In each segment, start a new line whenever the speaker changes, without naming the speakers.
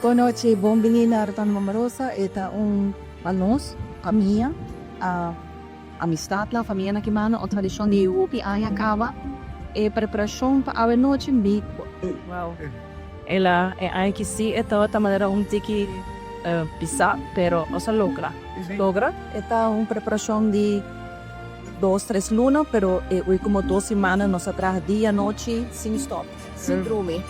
Buenas noches, bonbini na Rotonde di Mama Rosa. Esta panos, famia, amistad la famia na kimano o tradisyon di upi aya kawa. Preparasyon pa awe noche bico.
Wow. Ela hay que sí esta otra manera un tiki pisa, pero o sea logra. Logra.
Esta preparasyon di 2-3 lunas, pero hoy como 2 semanas nos atrás día, noche, sin stop, sin trumi.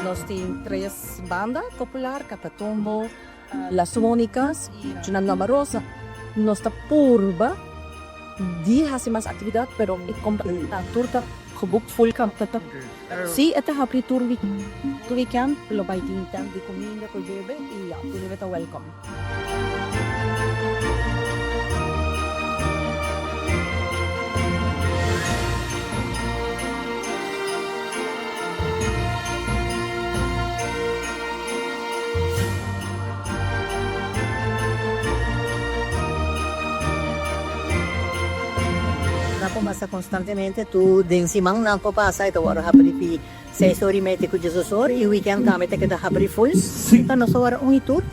Nos tienen 3 bandas popular, Capatombo, Las Únicas y Grandi Mama Rosa. Nuestra purba, di hace más actividad, pero compra la turta, gebuk full kaptata. Sí, esta habri tour weekend, lo by tintan di comida con bebe y ya, tu beta welcome.
Ako pasa constantemente tu din siman na ako pasa ito waro habri pi 6 ori mete ku Jesus ori weekend kami te kada habri full kano so waro un tour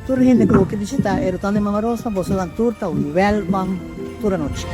tur hin de grupo bishita Rotonde di Mama Rosa boso dan tour ta welcome tur noche